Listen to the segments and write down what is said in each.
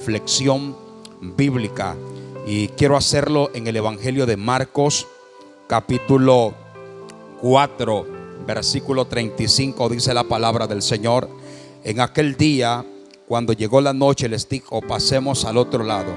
reflexión bíblica, y quiero hacerlo en el Evangelio de Marcos, capítulo 4, versículo 35. Dice la palabra del Señor: en aquel día, cuando llegó la noche, les dijo: pasemos al otro lado.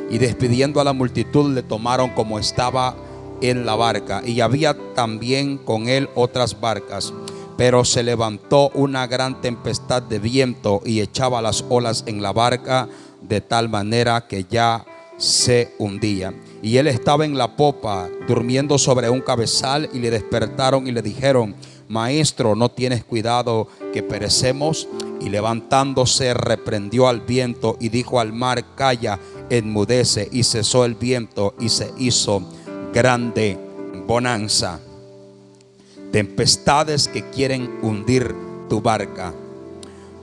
Y despidiendo a la multitud, le tomaron como estaba en la barca, y había también con él otras barcas. Pero se levantó una gran tempestad de viento y echaba las olas en la barca, de tal manera que ya se hundía. Y él estaba en la popa, durmiendo sobre un cabezal, y le despertaron y le dijeron: Maestro, ¿no tienes cuidado que perecemos? Y levantándose, reprendió al viento y dijo al mar: calla, enmudece. Y cesó el viento y se hizo grande bonanza. Tempestades que quieren hundir tu barca,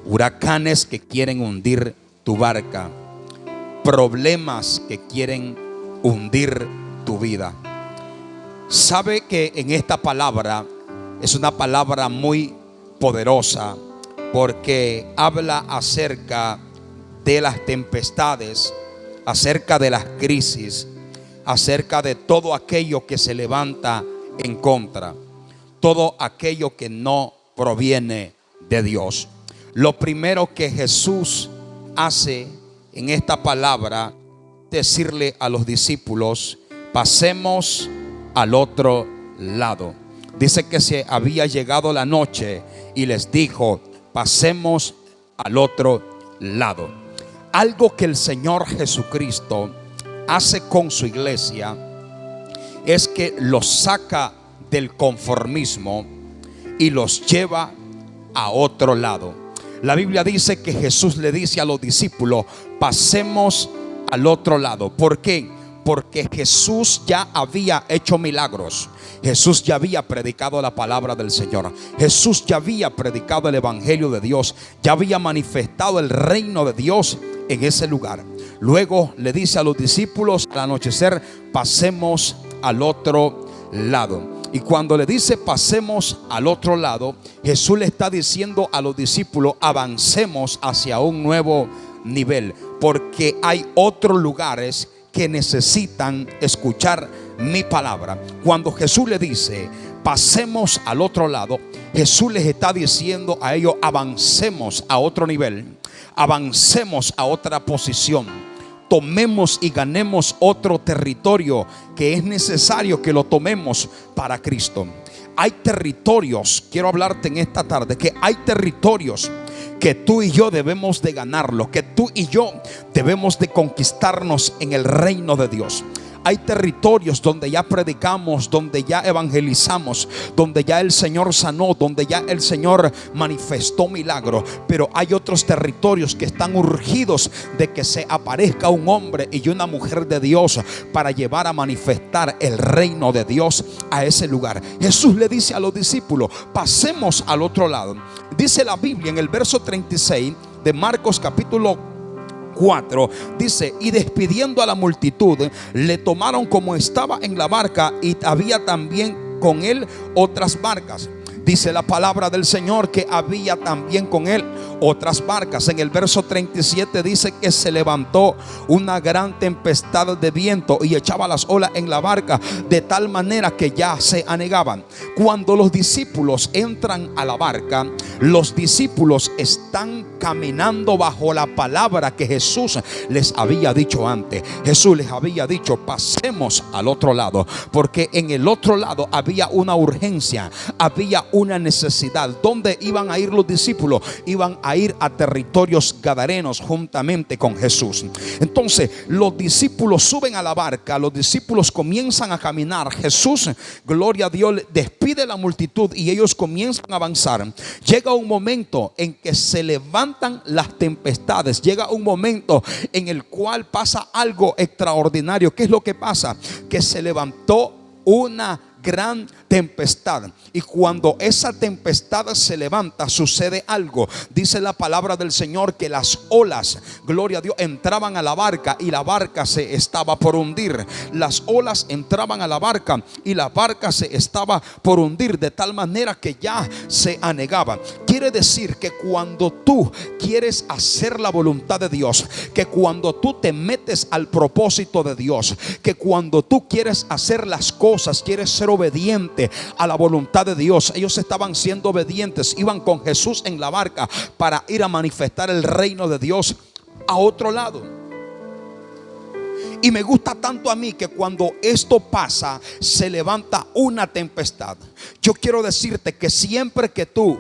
huracanes que quieren hundir tu barca, problemas que quieren hundir tu vida. Sabe que en esta palabra es una palabra muy poderosa, porque habla acerca de las tempestades, acerca de las crisis, acerca de todo aquello que se levanta en contra, todo aquello que no proviene de Dios. Lo primero que Jesús hace en esta palabra es decirle a los discípulos: pasemos al otro lado. Dice que se había llegado la noche y les dijo: pasemos al otro lado. Algo que el Señor Jesucristo hace con su iglesia es que los saca del conformismo y los lleva a otro lado. La Biblia dice que Jesús le dice a los discípulos: pasemos al otro lado. ¿Por qué? Porque Jesús ya había hecho milagros. Jesús ya había predicado la palabra del Señor. Jesús ya había predicado el evangelio de Dios. Ya había manifestado el reino de Dios en ese lugar. Luego le dice a los discípulos al anochecer: pasemos al otro lado. Y cuando le dice pasemos al otro lado, Jesús le está diciendo a los discípulos: avancemos hacia un nuevo nivel, porque hay otros lugares que necesitan escuchar mi palabra. Cuando Jesús le dice pasemos al otro lado, Jesús les está diciendo a ellos: avancemos a otro nivel, avancemos a otra posición, tomemos y ganemos otro territorio que es necesario que lo tomemos para Cristo. Hay territorios, quiero hablarte en esta tarde, que hay territorios que tú y yo debemos de ganarlo, que tú y yo debemos de conquistarnos en el reino de Dios. Hay territorios donde ya predicamos, donde ya evangelizamos, donde ya el Señor sanó, donde ya el Señor manifestó milagros. Pero hay otros territorios que están urgidos de que se aparezca un hombre y una mujer de Dios para llevar a manifestar el reino de Dios a ese lugar. Jesús le dice a los discípulos: pasemos al otro lado. Dice la Biblia en el verso 36 de Marcos capítulo 4, dice: y despidiendo a la multitud, le tomaron como estaba en la barca, y había también con él otras barcas. Dice la palabra del Señor que había también con él otras barcas. En el verso 37 dice que se levantó una gran tempestad de viento y echaba las olas en la barca, de tal manera que ya se anegaban. Cuando los discípulos entran a la barca, los discípulos están caminando bajo la palabra que Jesús les había dicho antes. Jesús les había dicho: pasemos al otro lado, porque en el otro lado había una urgencia, había una necesidad. ¿Dónde iban a ir los discípulos? Iban a ir a territorios gadarenos juntamente con Jesús. Entonces los discípulos suben a la barca, los discípulos comienzan a caminar. Jesús, gloria a Dios, despide la multitud y ellos comienzan a avanzar. Llega un momento en que se levantan las tempestades. Llega un momento en el cual pasa algo extraordinario. ¿Qué es lo que pasa? Que se levantó una gran tempestad. Y cuando esa tempestad se levanta, sucede algo. Dice la palabra del Señor que las olas, gloria a Dios, entraban a la barca y la barca se estaba por hundir. Las olas entraban a la barca y la barca se estaba por hundir, de tal manera que ya se anegaba. Quiere decir que cuando tú quieres hacer la voluntad de Dios, que cuando tú te metes al propósito de Dios, que cuando tú quieres hacer las cosas, quieres ser obediente a la voluntad de Dios. Ellos estaban siendo obedientes, iban con Jesús en la barca para ir a manifestar el reino de Dios a otro lado. Y me gusta tanto a mí que cuando esto pasa, se levanta una tempestad. Yo quiero decirte que siempre que tú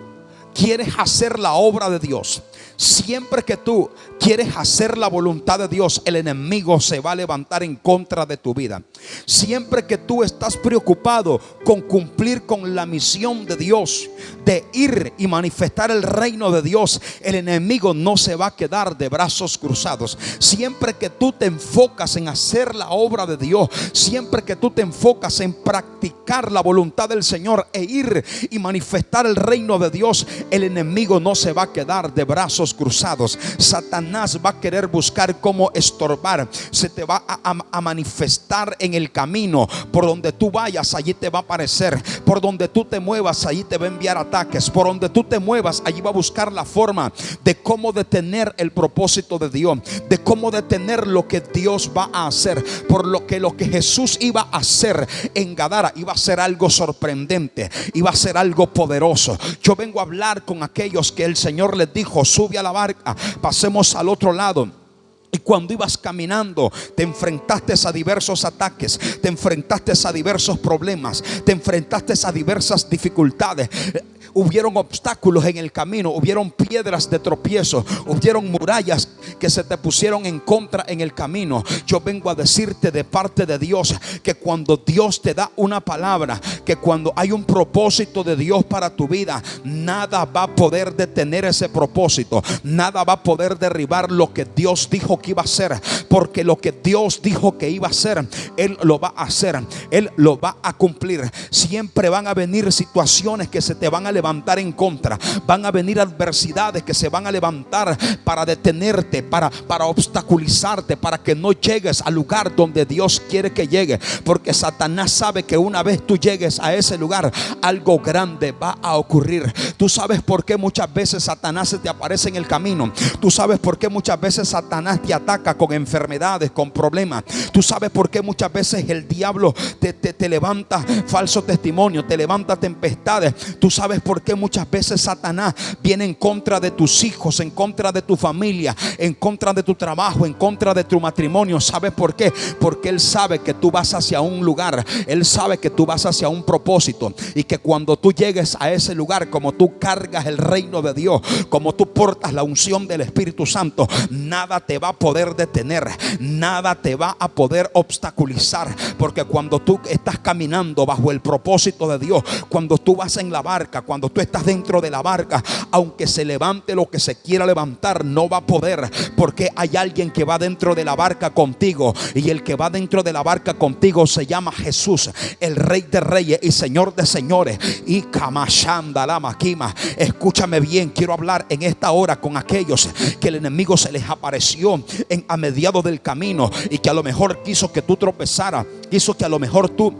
quieres hacer la obra de Dios, siempre que tú quieres hacer la voluntad de Dios, el enemigo se va a levantar en contra de tu vida. Siempre que tú estás preocupado con cumplir con la misión de Dios, de ir y manifestar el reino de Dios, el enemigo no se va a quedar de brazos cruzados. Siempre que tú te enfocas en hacer la obra de Dios, siempre que tú te enfocas en practicar la voluntad del Señor e ir y manifestar el reino de Dios, el enemigo no se va a quedar de brazos cruzados. Satanás va a querer buscar cómo estorbar. Se te va a manifestar en el camino. Por donde tú vayas, allí te va a aparecer. Por donde tú te muevas, allí te va a enviar ataques. Por donde tú te muevas, allí va a buscar la forma de cómo detener el propósito de Dios, de cómo detener lo que Dios va a hacer. Por lo que Jesús iba a hacer en Gadara iba a ser algo sorprendente, iba a ser algo poderoso. Yo vengo a hablar con aquellos que el Señor les dijo: sube a la barca, pasemos al otro lado. Y cuando ibas caminando, te enfrentaste a diversos ataques, te enfrentaste a diversos problemas, te enfrentaste a diversas dificultades. Hubieron obstáculos en el camino, hubieron piedras de tropiezo, hubieron murallas que se te pusieron en contra en el camino. Yo vengo a decirte de parte de Dios que cuando Dios te da una palabra, que cuando hay un propósito de Dios para tu vida, nada va a poder detener ese propósito, nada va a poder derribar lo que Dios dijo que iba a hacer, porque lo que Dios dijo que iba a hacer, Él lo va a hacer, Él lo va a cumplir. Siempre van a venir situaciones que se te van a levantar en contra, van a venir adversidades que se van a levantar para detenerte, para obstaculizarte, para que no llegues al lugar donde Dios quiere que llegue, porque Satanás sabe que una vez tú llegues a ese lugar, algo grande va a ocurrir. Tú sabes por qué muchas veces Satanás se te aparece en el camino. Tú sabes por qué muchas veces Satanás te ataca con enfermedades, con problemas. Tú sabes por qué muchas veces el diablo te levanta falso testimonio, te levanta tempestades. Tú sabes por qué muchas veces Satanás viene en contra de tus hijos, en contra de tu familia, en contra de tu trabajo, en contra de tu matrimonio. ¿Sabes por qué? Porque él sabe que tú vas hacia un lugar, él sabe que tú vas hacia un propósito, y que cuando tú llegues a ese lugar, como tú cargas el reino de Dios, como tú portas la unción del Espíritu Santo, nada te va a poder detener, nada te va a poder obstaculizar, porque cuando tú estás caminando bajo el propósito de Dios, cuando tú vas en la barca, cuando tú estás dentro de la barca, aunque se levante lo que se quiera levantar, no va a poder, porque hay alguien que va dentro de la barca contigo, y el que va dentro de la barca contigo se llama Jesús, el Rey de Reyes y Señor de Señores. Y Kamashanda la Maquima, escúchame bien, quiero hablar en esta hora con aquellos que el enemigo se les apareció a mediados del camino, y que a lo mejor quiso que tú tropezaras, quiso que a lo mejor tú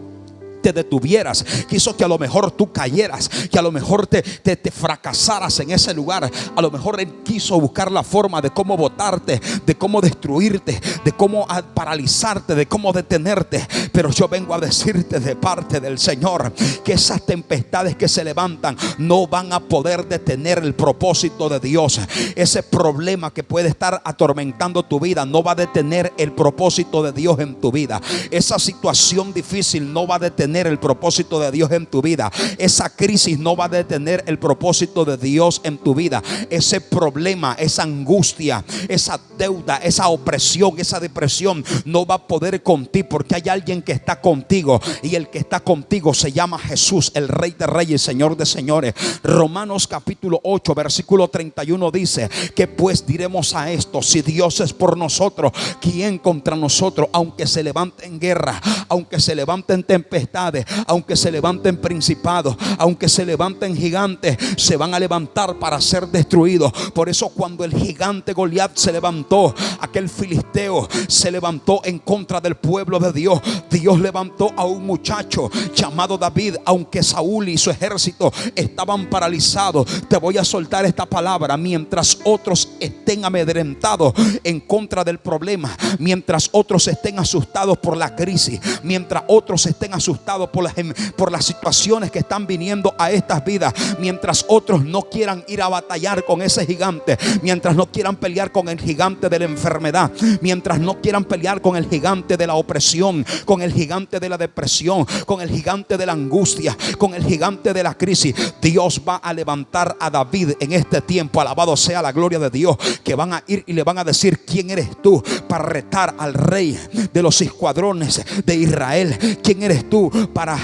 te detuvieras, quiso que a lo mejor tú cayeras, que a lo mejor te fracasaras en ese lugar. A lo mejor él quiso buscar la forma de cómo botarte, de cómo destruirte, de cómo paralizarte, de cómo detenerte. Pero yo vengo a decirte de parte del Señor que esas tempestades que se levantan no van a poder detener el propósito de Dios. Ese problema que puede estar atormentando tu vida no va a detener el propósito de Dios en tu vida. Esa situación difícil no va a detener el propósito de Dios en tu vida. Esa crisis no va a detener el propósito de Dios en tu vida. Ese problema, esa angustia, esa deuda, esa opresión, esa depresión no va a poder con ti, porque hay alguien que está contigo, y el que está contigo se llama Jesús, el Rey de Reyes, Señor de Señores. Romanos capítulo 8 versículo 31 dice: que pues diremos a esto, si Dios es por nosotros, ¿quién contra nosotros? Aunque se levanten guerra, aunque se levanten tempestades, aunque se levanten principados, aunque se levanten gigantes, se van a levantar para ser destruidos. Por eso cuando el gigante Goliat se levantó, aquel filisteo Dios se levantó en contra del pueblo de Dios. Dios levantó a un muchacho llamado David, aunque Saúl y su ejército estaban paralizados. Te voy a soltar esta palabra: mientras otros estén amedrentados en contra del problema, mientras otros estén asustados por la crisis, mientras otros estén asustados por las situaciones que están viniendo a estas vidas, mientras otros no quieran ir a batallar con ese gigante, mientras no quieran pelear con el gigante de la enfermedad, mientras no quieran pelear con el gigante de la opresión, con el gigante de la depresión, con el gigante de la angustia, con el gigante de la crisis, Dios va a levantar a David en este tiempo. Alabado sea la gloria de Dios. Que van a ir y le van a decir: ¿quién eres tú para retar al rey de los escuadrones de Israel? ¿Quién eres tú para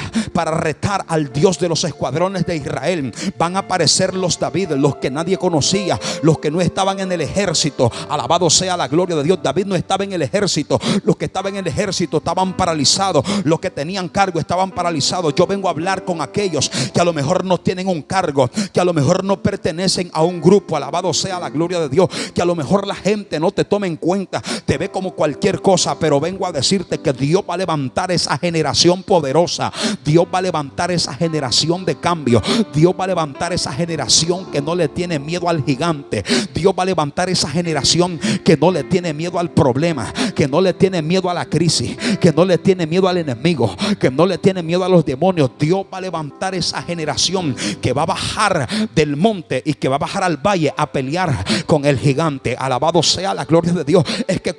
retar al Dios de los escuadrones de Israel? Van a aparecer los David, los que nadie conocía, los que no estaban en el ejército. Alabado sea la gloria de Dios. David no estaba en el ejército. Los que estaban en el ejército estaban paralizados. Los que tenían cargo estaban paralizados. Yo vengo a hablar con aquellos que a lo mejor no tienen un cargo, que a lo mejor no pertenecen a un grupo. Alabado sea la gloria de Dios. Que a lo mejor la gente no te toma en cuenta, te ve como cualquier cosa, pero vengo a decirte que Dios va a levantar esa generación poderosa. Dios va a levantar esa generación de cambio. Dios va a levantar esa generación que no le tiene miedo al gigante. Dios va a levantar esa generación que no le tiene miedo al problema, que no le tiene miedo a la crisis, que no le tiene miedo al enemigo, que no le tiene miedo a los demonios. Dios va a levantar esa generación que va a bajar del monte y que va a bajar al valle a pelear con el gigante. Alabado sea la gloria de Dios. Es que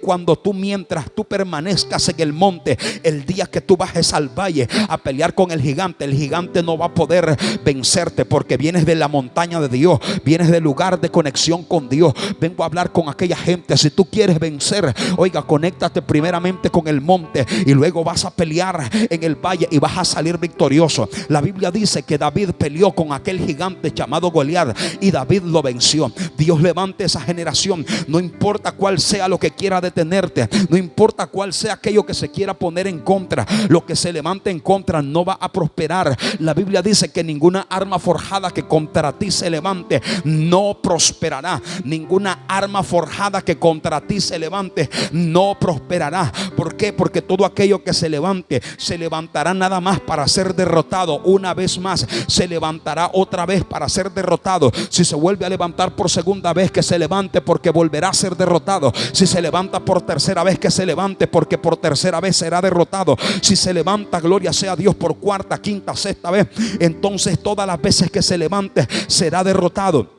mientras tú permanezcas en el monte, el día que tú bajes al valle a pelear con el gigante no va a poder vencerte, porque vienes de la montaña de Dios, vienes del lugar de conexión con Dios. Vengo a hablar con aquella gente: si tú quieres vencer, oiga, conéctate primeramente con el monte y luego vas a pelear en el valle y vas a salir victorioso. La Biblia dice que David peleó con aquel gigante llamado Goliat y David lo venció. Dios levante esa generación. No importa cuál sea lo que quiera detenerte, no importa cuál sea aquello que se quiera poner en contra, lo que se levante en contra no va a prosperar. La Biblia dice que ninguna arma forjada que contra ti se levante no prosperará. Ninguna arma forjada que contra ti se levante no prosperará. ¿Por qué? Porque todo aquello que se levante se levantará nada más para ser derrotado. Una vez más se levantará otra vez para ser derrotado. Si se vuelve a levantar por segunda vez, que se levante, porque volverá a ser derrotado. Si se levanta por tercera vez, que se levante, porque por tercera vez será derrotado. Si se levanta, gloria sea a Dios, por cuarta, quinta, sexta vez, entonces todas las veces que se levante será derrotado.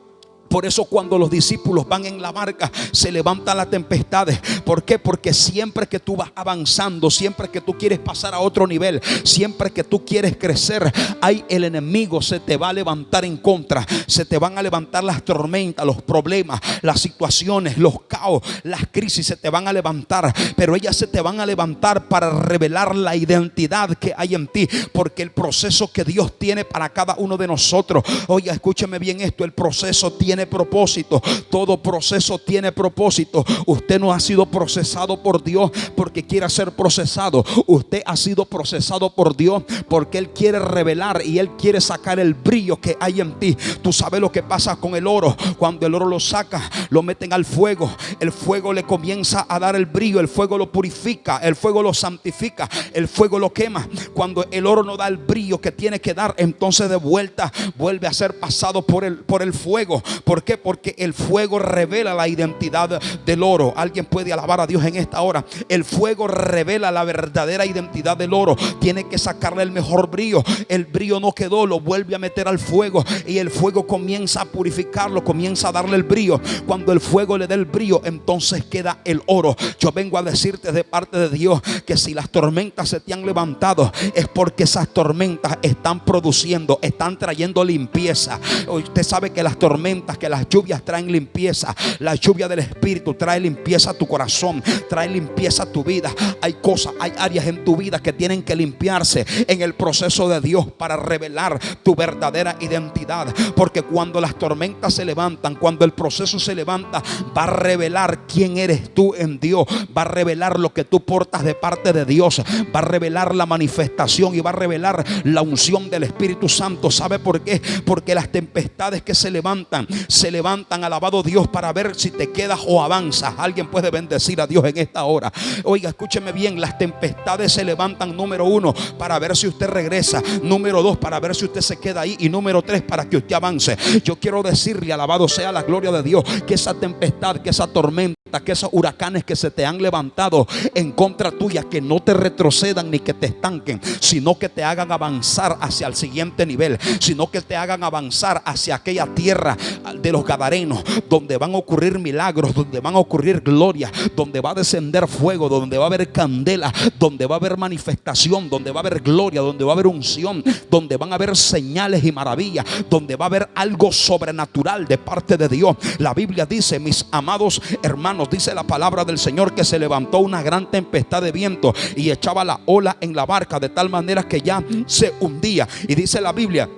Por eso cuando los discípulos van en la barca se levantan las tempestades. ¿Por qué? Porque siempre que tú vas avanzando, siempre que tú quieres pasar a otro nivel, siempre que tú quieres crecer, hay el enemigo se te va a levantar en contra. Se te van a levantar las tormentas, los problemas, las situaciones, los caos, las crisis se te van a levantar. Pero ellas se te van a levantar para revelar la identidad que hay en ti. Porque el proceso que Dios tiene para cada uno de nosotros, oiga, escúcheme bien esto, el proceso tiene propósito. Todo proceso tiene propósito. Usted no ha sido procesado por Dios porque quiera ser procesado. Usted ha sido procesado por Dios porque Él quiere revelar y Él quiere sacar el brillo que hay en ti. Tú sabes lo que pasa con el oro. Cuando el oro lo saca, lo meten al fuego. El fuego le comienza a dar el brillo. El fuego lo purifica. El fuego lo santifica. El fuego lo quema. Cuando el oro no da el brillo que tiene que dar, entonces de vuelta vuelve a ser pasado por el fuego. ¿Por qué? Porque el fuego revela la identidad del oro. Alguien puede alabar a Dios en esta hora. El fuego revela la verdadera identidad del oro. Tiene que sacarle el mejor brillo. El brillo no quedó, lo vuelve a meter al fuego y el fuego comienza a purificarlo, comienza a darle el brillo. Cuando el fuego le da el brillo, entonces queda el oro. Yo vengo a decirte de parte de Dios que si las tormentas se te han levantado, es porque esas tormentas están produciendo, están trayendo limpieza. Usted sabe que las tormentas, que las lluvias traen limpieza. La lluvia del Espíritu trae limpieza a tu corazón, trae limpieza a tu vida. Hay cosas, hay áreas en tu vida que tienen que limpiarse en el proceso de Dios para revelar tu verdadera identidad. Porque cuando las tormentas se levantan, cuando el proceso se levanta, va a revelar quién eres tú en Dios. Va a revelar lo que tú portas de parte de Dios. Va a revelar la manifestación y va a revelar la unción del Espíritu Santo. ¿Sabe por qué? Porque las tempestades que se levantan se levantan, alabado Dios, para ver si te quedas o avanzas. Alguien puede bendecir a Dios en esta hora. Oiga, escúcheme bien, las tempestades se levantan, número 1, para ver si usted regresa, número 2, para ver si usted se queda ahí, y número 3, para que usted avance. Yo quiero decirle, alabado sea la gloria de Dios, que esa tempestad, que esa tormenta, que esos huracanes que se te han levantado en contra tuya, que no te retrocedan ni que te estanquen, sino que te hagan avanzar hacia el siguiente nivel, sino que te hagan avanzar hacia aquella tierra de los Gadarenos, donde van a ocurrir milagros, donde van a ocurrir gloria, donde va a descender fuego, donde va a haber candela, donde va a haber manifestación, donde va a haber gloria, donde va a haber unción, donde van a haber señales y maravillas, donde va a haber algo sobrenatural de parte de Dios. La Biblia dice, mis amados hermanos, dice la palabra del Señor, que se levantó una gran tempestad de viento y echaba la ola en la barca de tal manera que ya se hundía. Y dice la Biblia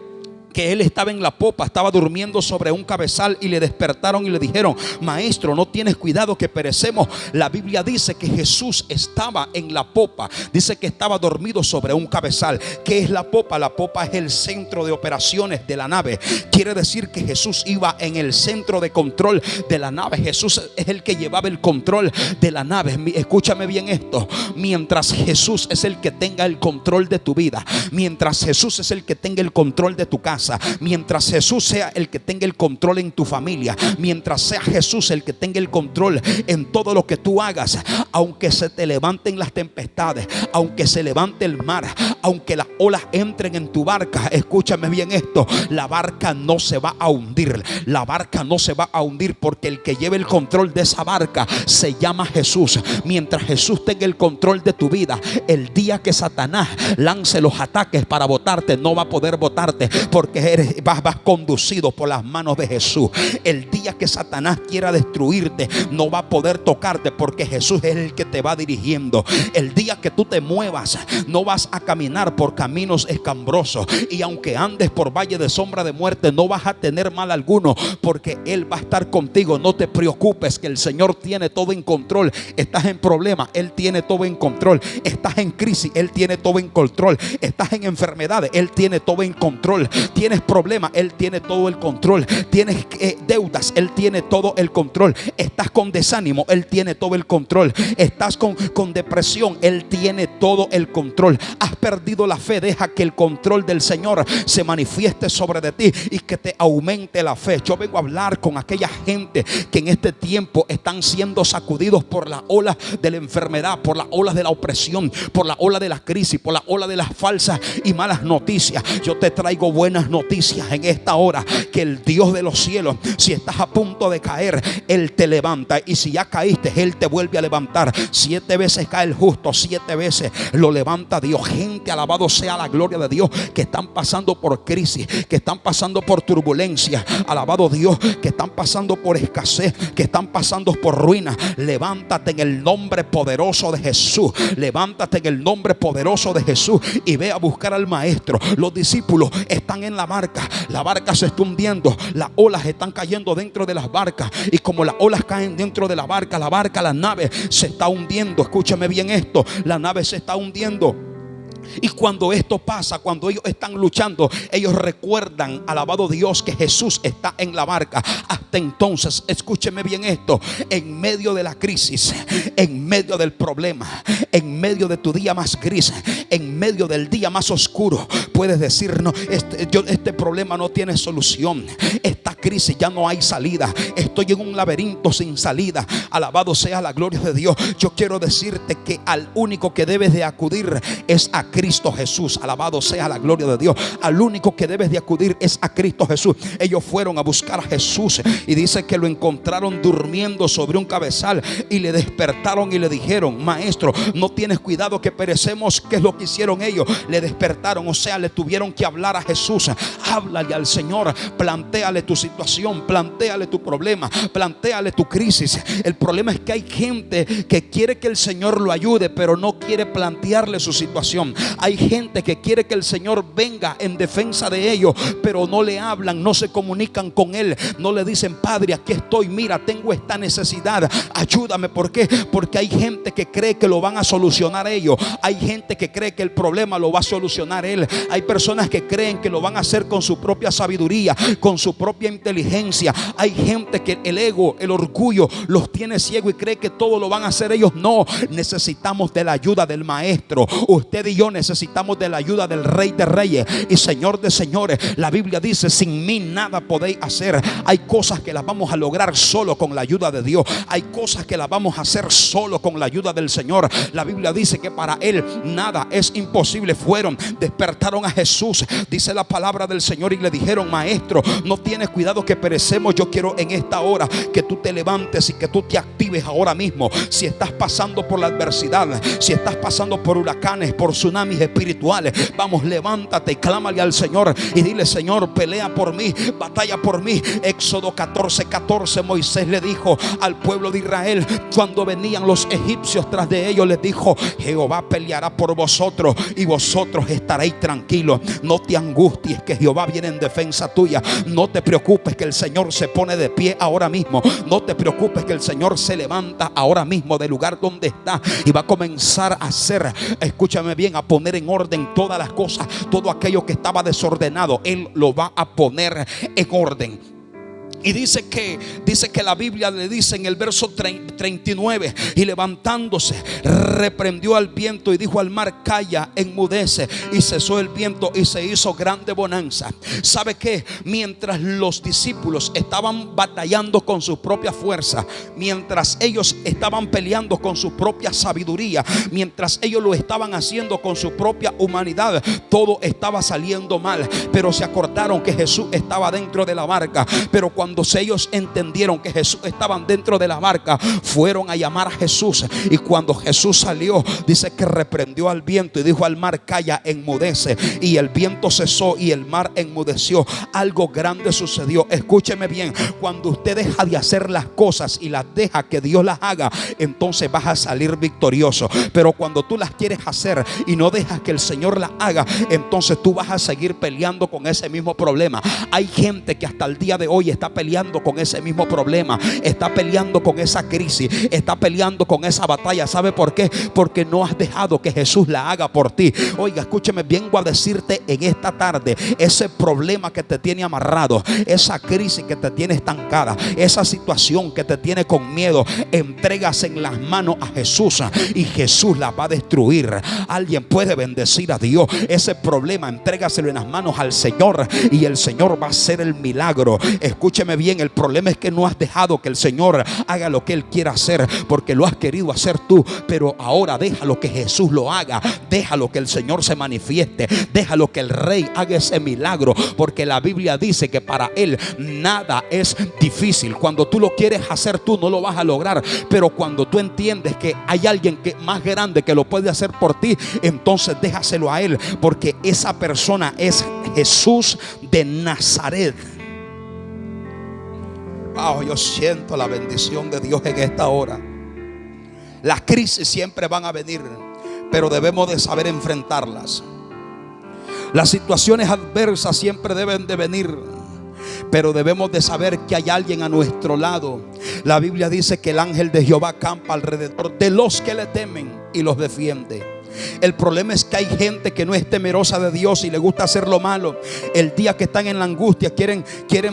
que él estaba en la popa, estaba durmiendo sobre un cabezal, y le despertaron y le dijeron: maestro, no tienes cuidado que perecemos. La Biblia dice que Jesús estaba en la popa, dice que estaba dormido sobre un cabezal. ¿Qué es la popa? La popa es el centro de operaciones de la nave. Quiere decir que Jesús iba en el centro de control de la nave. Jesús es el que llevaba el control de la nave. Escúchame bien esto: mientras Jesús es el que tenga el control de tu vida, mientras Jesús es el que tenga el control de tu casa, mientras Jesús sea el que tenga el control en tu familia, mientras sea Jesús el que tenga el control en todo lo que tú hagas, aunque se te levanten las tempestades, aunque se levante el mar, aunque las olas entren en tu barca, escúchame bien esto: la barca no se va a hundir. La barca no se va a hundir, porque el que lleva el control de esa barca se llama Jesús. Mientras Jesús tenga el control de tu vida, el día que Satanás lance los ataques para botarte, no va a poder botarte, porque vas conducido por las manos de Jesús. El día que Satanás quiera destruirte, no va a poder tocarte, porque Jesús es el que te va dirigiendo. El día que tú te muevas, no vas a caminar por caminos escambrosos, y aunque andes por valle de sombra de muerte, no vas a tener mal alguno, porque Él va a estar contigo. No te preocupes, que el Señor tiene todo en control. Estás en problemas, Él tiene todo en control. Estás en crisis, Él tiene todo en control. Estás en enfermedades, Él tiene todo en control. Tienes problemas, Él tiene todo el control. Tienes deudas, Él tiene todo el control. Estás con desánimo, Él tiene todo el control. Estás con depresión, Él tiene todo el control. Has perdido la fe, deja que el control del Señor se manifieste sobre de ti y que te aumente la fe. Yo vengo a hablar con aquella gente que en este tiempo están siendo sacudidos por la ola de la enfermedad, por la ola de la opresión, por la ola de la crisis, por la ola de las falsas y malas noticias. Yo te traigo buenas noticias en esta hora: que el Dios de los cielos, si estás a punto de caer, Él te levanta, y si ya caíste, Él te vuelve a levantar. 7 veces cae el justo, 7 veces lo levanta Dios. Gente, alabado sea la gloria de Dios, que están pasando por crisis, que están pasando por turbulencia, alabado Dios, que están pasando por escasez, que están pasando por ruina. Levántate en el nombre poderoso de Jesús. Levántate en el nombre poderoso de Jesús y ve a buscar al Maestro. Los discípulos están en la barca se está hundiendo, las olas están cayendo dentro de las barcas, y como las olas caen dentro de la barca, la nave se está hundiendo. Escúchame bien esto: la nave se está hundiendo. Y cuando esto pasa, cuando ellos están luchando, ellos recuerdan, alabado Dios, que Jesús está en la barca. Hasta entonces, escúcheme bien esto: en medio de la crisis, en medio del problema, en medio de tu día más gris, en medio del día más oscuro, puedes decir: no, este problema no tiene solución, esta crisis ya no hay salida, estoy en un laberinto sin salida. Alabado sea la gloria de Dios. Yo quiero decirte que al único que debes de acudir es a Cristo Jesús. Alabado sea la gloria de Dios. Al único que debes de acudir es a Cristo Jesús. Ellos fueron a buscar a Jesús, y dice que lo encontraron durmiendo sobre un cabezal, y le despertaron y le dijeron: maestro, no tienes cuidado que perecemos. ¿Qué es lo que hicieron ellos? Le despertaron, o sea, le tuvieron que hablar a Jesús. Háblale al Señor, plantéale tu situación, plantéale tu problema, plantéale tu crisis. El problema es que hay gente que quiere que el Señor lo ayude, pero no quiere plantearle su situación. Hay gente que quiere que el Señor venga en defensa de ellos, pero no le hablan, no se comunican con Él, no le dicen: Padre, aquí estoy, mira, tengo esta necesidad, ayúdame. ¿Por qué? Porque hay gente que cree que lo van a solucionar ellos. Hay gente que cree que el problema lo va a solucionar Él. Hay personas que creen que lo van a hacer con con su propia sabiduría, con su propia inteligencia. Hay gente que el ego, el orgullo los tiene ciego y cree que todo lo van a hacer ellos. No, necesitamos de la ayuda del Maestro. Usted y yo necesitamos de la ayuda del Rey de Reyes y Señor de Señores. La Biblia dice: sin mí nada podéis hacer. Hay cosas que las vamos a lograr solo con la ayuda de Dios. Hay cosas que las vamos a hacer solo con la ayuda del Señor. La Biblia dice que para Él nada es imposible. Despertaron a Jesús, dice la palabra del Señor, y le dijeron: Maestro, no tienes cuidado que perecemos. Yo quiero en esta hora que tú te levantes y que tú te actives ahora mismo. Si estás pasando por la adversidad, si estás pasando por huracanes, por tsunamis espirituales, vamos, levántate y clámale al Señor y dile: Señor, pelea por mí, batalla por mí. Éxodo 14:14, Moisés le dijo al pueblo de Israel, cuando venían los egipcios tras de ellos, les dijo: Jehová peleará por vosotros y vosotros estaréis tranquilos. No te angusties, que Jehová viene en defensa tuya. No te preocupes, que el Señor se pone de pie ahora mismo. No te preocupes, que el Señor se levanta ahora mismo del lugar donde está y va a comenzar a hacer, escúchame bien, a poner en orden todas las cosas. Todo aquello que estaba desordenado, Él lo va a poner en orden. Y dice que la Biblia le dice en el verso 39: y levantándose reprendió al viento y dijo al mar: calla, enmudece. Y cesó el viento y se hizo grande bonanza. ¿Sabe qué? Mientras los discípulos estaban batallando con su propia fuerza, mientras ellos estaban peleando con su propia sabiduría, mientras ellos lo estaban haciendo con su propia humanidad, todo estaba saliendo mal. Pero se acordaron que Jesús estaba dentro de la barca. Pero cuando ellos entendieron que Jesús estaba dentro de la barca, fueron a llamar a Jesús. Y cuando Jesús salió, dice que reprendió al viento y dijo al mar: calla, enmudece. Y el viento cesó y el mar enmudeció. Algo grande sucedió. Escúcheme bien: cuando usted deja de hacer las cosas y las deja que Dios las haga, entonces vas a salir victorioso. Pero cuando tú las quieres hacer y no dejas que el Señor las haga, entonces tú vas a seguir peleando con ese mismo problema. Hay gente que hasta el día de hoy está peleando con ese mismo problema, está peleando con esa crisis, está peleando con esa batalla. ¿Sabe por qué? Porque no has dejado que Jesús la haga por ti. Oiga, escúcheme, vengo a decirte en esta tarde: ese problema que te tiene amarrado, esa crisis que te tiene estancada, esa situación que te tiene con miedo, entregas en las manos a Jesús y Jesús la va a destruir. Alguien puede bendecir a Dios. Ese problema, entrégaselo en las manos al Señor y el Señor va a hacer el milagro. Escúcheme bien: el problema es que no has dejado que el Señor haga lo que Él quiera hacer, porque lo has querido hacer tú. Pero ahora déjalo que Jesús lo haga. Déjalo que el Señor se manifieste. Déjalo que el Rey haga ese milagro, porque la Biblia dice que para Él nada es difícil. Cuando tú lo quieres hacer tú, no lo vas a lograr. Pero cuando tú entiendes que hay alguien que más grande que lo puede hacer por ti, entonces déjaselo a Él, porque esa persona es Jesús de Nazaret. Wow, yo siento la bendición de Dios en esta hora. Las crisis siempre van a venir, pero debemos de saber enfrentarlas. Las situaciones adversas siempre deben de venir, pero debemos de saber que hay alguien a nuestro lado. La Biblia dice que el ángel de Jehová campa alrededor de los que le temen y los defiende. El problema es que hay gente que no es temerosa de Dios y le gusta hacer lo malo. El día que están en la angustia quieren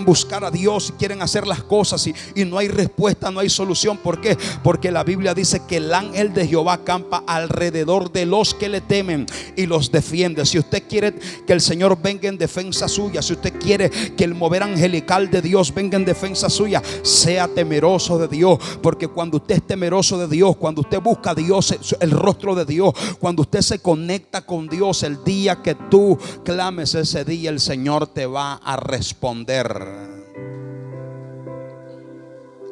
buscar a Dios, quieren hacer las cosas y no hay respuesta, no hay solución. ¿Por qué? Porque la Biblia dice que el ángel de Jehová campa alrededor de los que le temen y los defiende. Si usted quiere que el Señor venga en defensa suya, si usted quiere que el mover angelical de Dios venga en defensa suya, sea temeroso de Dios. Porque cuando usted es temeroso de Dios, cuando usted busca a Dios, el rostro de Dios, cuando usted se conecta con Dios, el día que tú clames, ese día el Señor te va a responder.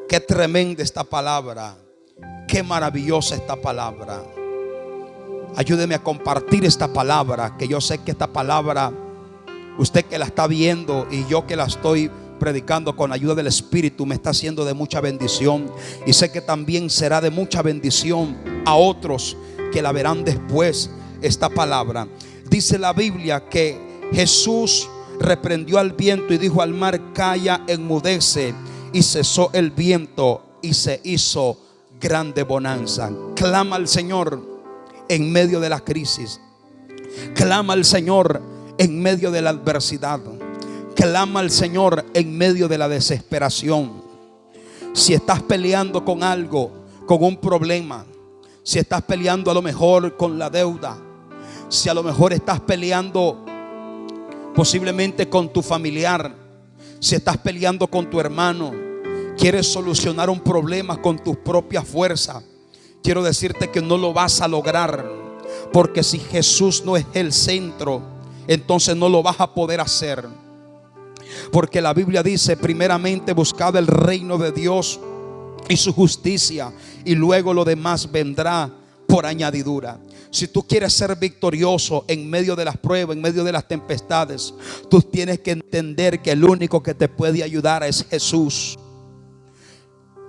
Qué tremenda esta palabra, qué maravillosa esta palabra. Ayúdeme a compartir esta palabra, que yo sé que esta palabra, usted que la está viendo y yo que la estoy predicando con ayuda del Espíritu, me está haciendo de mucha bendición. Y sé que también será de mucha bendición a otros que la verán después. Esta palabra dice la Biblia que Jesús reprendió al viento y dijo al mar: calla, enmudece. Y cesó el viento y se hizo grande bonanza. Clama al Señor en medio de la crisis. Clama al Señor en medio de la adversidad. Clama al Señor en medio de la desesperación. Si estás peleando con algo, con un problema, si estás peleando a lo mejor con la deuda, si a lo mejor estás peleando posiblemente con tu familiar, si estás peleando con tu hermano, quieres solucionar un problema con tus propias fuerzas, quiero decirte que no lo vas a lograr, porque si Jesús no es el centro, entonces no lo vas a poder hacer. Porque la Biblia dice: primeramente buscad el reino de Dios y su justicia, y luego lo demás vendrá por añadidura. Si tú quieres ser victorioso en medio de las pruebas, en medio de las tempestades, tú tienes que entender que el único que te puede ayudar es Jesús.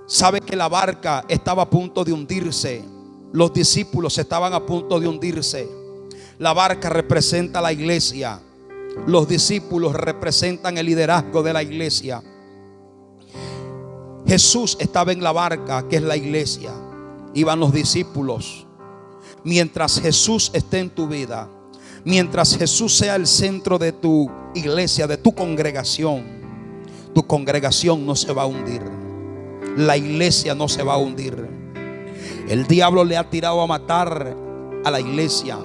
Sabe que la barca estaba a punto de hundirse. Los discípulos estaban a punto de hundirse. La barca representa la iglesia. Los discípulos representan el liderazgo de la iglesia. Jesús estaba en la barca, que es la iglesia. Iban los discípulos. Mientras Jesús esté en tu vida, mientras Jesús sea el centro de tu iglesia, de tu congregación no se va a hundir. La iglesia no se va a hundir. El diablo le ha tirado a matar a la iglesia.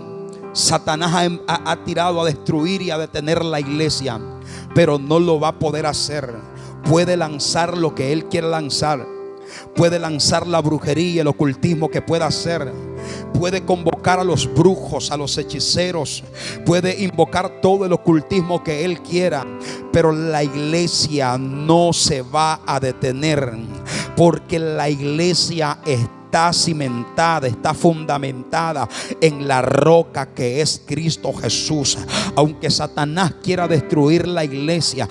Satanás ha tirado a destruir y a detener la iglesia, pero no lo va a poder hacer. Puede lanzar lo que él quiere lanzar. Puede lanzar la brujería, el ocultismo que pueda hacer. Puede convocar a los brujos, a los hechiceros. Puede invocar todo el ocultismo que él quiera. Pero la iglesia no se va a detener, porque la iglesia está cimentada, está fundamentada en la roca que es Cristo Jesús. Aunque Satanás quiera destruir la iglesia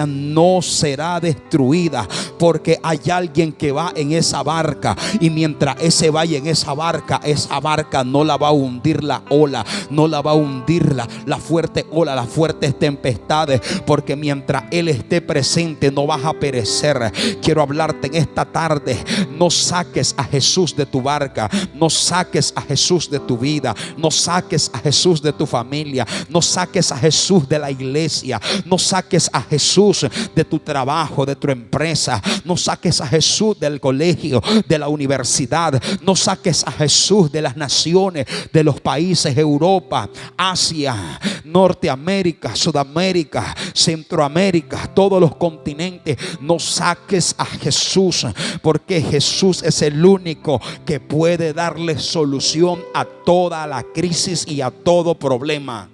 no será destruida, porque hay alguien que va en esa barca, y mientras ese vaya en esa barca no la va a hundir la ola, no la va a hundir la fuerte ola, las fuertes tempestades, porque mientras él esté presente no vas a perecer. Quiero hablarte en esta tarde: no saques a Jesús de tu barca, no saques a Jesús de tu vida, no saques a Jesús de tu familia, no saques a Jesús de la iglesia, no saques a Jesús de tu trabajo, de tu empresa, no saques a Jesús del colegio, de la universidad, no saques a Jesús de las naciones, de los países, Europa, Asia, Norteamérica, Sudamérica, Centroamérica, todos los continentes. No saques a Jesús, porque Jesús es el único que puede darle solución a toda la crisis y a todo problema.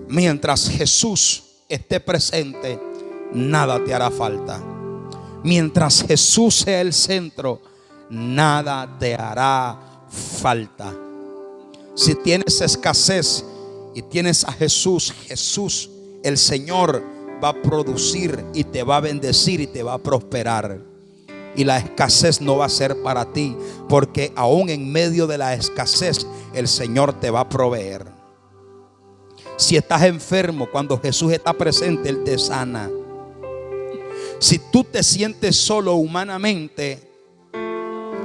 Mientras Jesús esté presente, nada te hará falta. Mientras Jesús sea el centro, nada te hará falta. Si tienes escasez y tienes a Jesús, Jesús, el Señor, va a producir y te va a bendecir y te va a prosperar. Y la escasez no va a ser para ti, porque aún en medio de la escasez el Señor te va a proveer. Si estás enfermo, cuando Jesús está presente, Él te sana. Si tú te sientes solo humanamente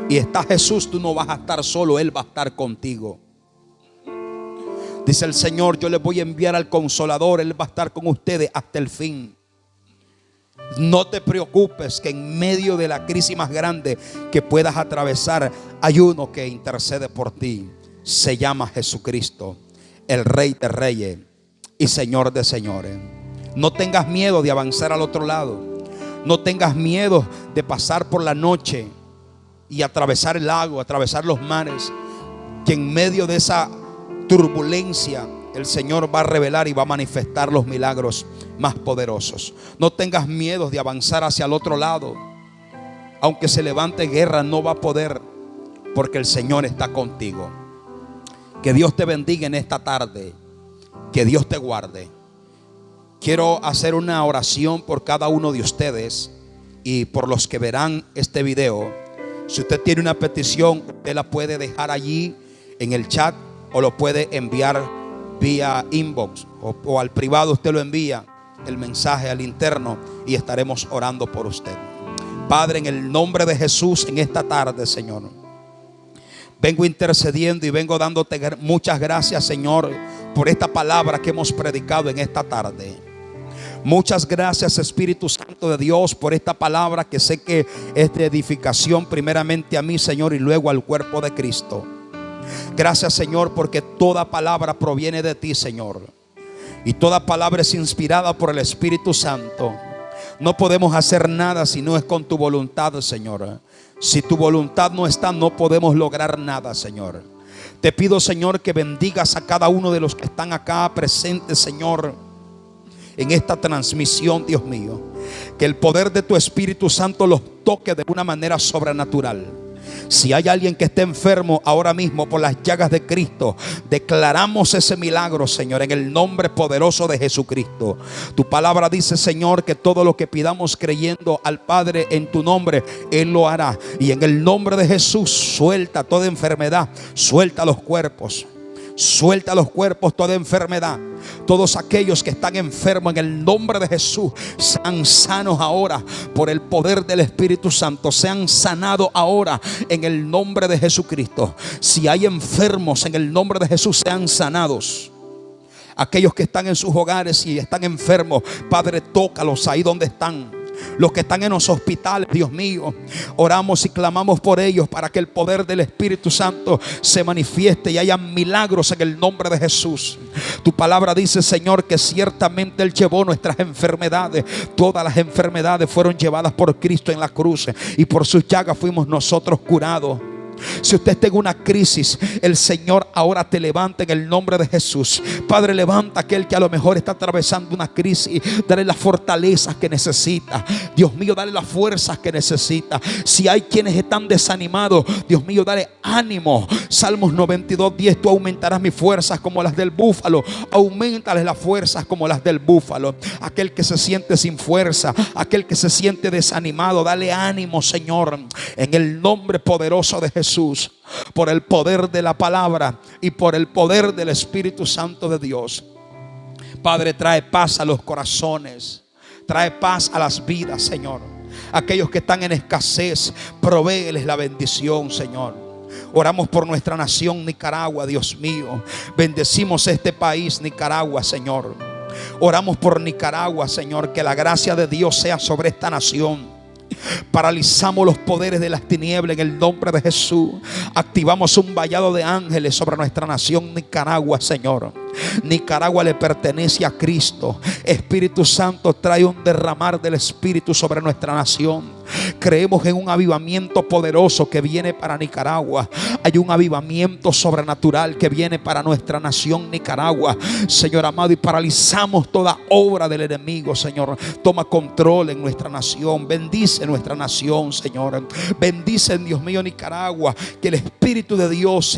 y está Jesús, tú no vas a estar solo, Él va a estar contigo. Dice el Señor: yo les voy a enviar al Consolador, Él va a estar con ustedes hasta el fin. No te preocupes, que en medio de la crisis más grande que puedas atravesar, hay uno que intercede por ti. Se llama Jesucristo, el Rey de Reyes y Señor de Señores. No tengas miedo de avanzar al otro lado. No tengas miedo de pasar por la noche y atravesar el lago, atravesar los mares, que en medio de esa turbulencia el Señor va a revelar y va a manifestar los milagros más poderosos. No tengas miedo de avanzar hacia el otro lado. Aunque se levante guerra, no va a poder, porque el Señor está contigo. Que Dios te bendiga en esta tarde. Que Dios te guarde. Quiero hacer una oración por cada uno de ustedes y por los que verán este video. Si usted tiene una petición, usted la puede dejar allí en el chat, o lo puede enviar vía inbox, o al privado. Usted lo envía el mensaje al interno y estaremos orando por usted. Padre, en el nombre de Jesús, en esta tarde, Señor, vengo intercediendo y vengo dándote muchas gracias, Señor, por esta palabra que hemos predicado en esta tarde. Muchas gracias, Espíritu Santo de Dios, por esta palabra que sé que es de edificación primeramente a mí, Señor, y luego al cuerpo de Cristo. Gracias, Señor, porque toda palabra proviene de ti, Señor, y toda palabra es inspirada por el Espíritu Santo. No podemos hacer nada si no es con tu voluntad, Señor. Si tu voluntad no está, no podemos lograr nada, Señor. Te pido, Señor, que bendigas a cada uno de los que están acá presentes, Señor, en esta transmisión, Dios mío. Que el poder de tu Espíritu Santo los toque de una manera sobrenatural. Si hay alguien que esté enfermo ahora mismo por las llagas de Cristo, declaramos ese milagro, Señor, en el nombre poderoso de Jesucristo. Tu palabra dice, Señor, que todo lo que pidamos creyendo al Padre en tu nombre, Él lo hará. Y en el nombre de Jesús, suelta toda enfermedad, suelta los cuerpos. Suelta los cuerpos, toda enfermedad. Todos aquellos que están enfermos, en el nombre de Jesús, sean sanos ahora por el poder del Espíritu Santo. Sean sanados ahora en el nombre de Jesucristo. Si hay enfermos, en el nombre de Jesús, sean sanados. Aquellos que están en sus hogares y están enfermos, Padre, tócalos ahí donde están. Los que están en los hospitales, Dios mío, oramos y clamamos por ellos para que el poder del Espíritu Santo se manifieste y haya milagros en el nombre de Jesús. Tu palabra dice, Señor, que ciertamente Él llevó nuestras enfermedades. Todas las enfermedades fueron llevadas por Cristo en la cruz, y por sus llagas fuimos nosotros curados. Si usted está en una crisis, el Señor ahora te levanta en el nombre de Jesús. Padre, levanta a aquel que a lo mejor está atravesando una crisis. Dale las fortalezas que necesita. Dios mío, dale las fuerzas que necesita. Si hay quienes están desanimados, Dios mío, dale ánimo. Salmos 92:10, tú aumentarás mis fuerzas como las del búfalo. Auméntales las fuerzas como las del búfalo. Aquel que se siente sin fuerza, aquel que se siente desanimado, dale ánimo, Señor, en el nombre poderoso de Jesús. Por el poder de la palabra y por el poder del Espíritu Santo de Dios. Padre, trae paz a los corazones. Trae paz a las vidas, Señor. Aquellos que están en escasez, provéeles la bendición, Señor. Oramos por nuestra nación Nicaragua, Dios mío. Bendecimos este país, Nicaragua, Señor. Oramos por Nicaragua, Señor. Que la gracia de Dios sea sobre esta nación. Paralizamos los poderes de las tinieblas en el nombre de Jesús. Activamos un vallado de ángeles sobre nuestra nación Nicaragua, Señor. Nicaragua le pertenece a Cristo. Espíritu Santo, trae un derramar del Espíritu sobre nuestra nación. Creemos en un avivamiento poderoso que viene para Nicaragua. Hay un avivamiento sobrenatural que viene para nuestra nación Nicaragua, Señor amado, y paralizamos toda obra del enemigo, Señor. Toma control en nuestra nación. Bendice nuestra nación, Señor. Bendice, Dios mío, Nicaragua. Que el Espíritu de Dios sea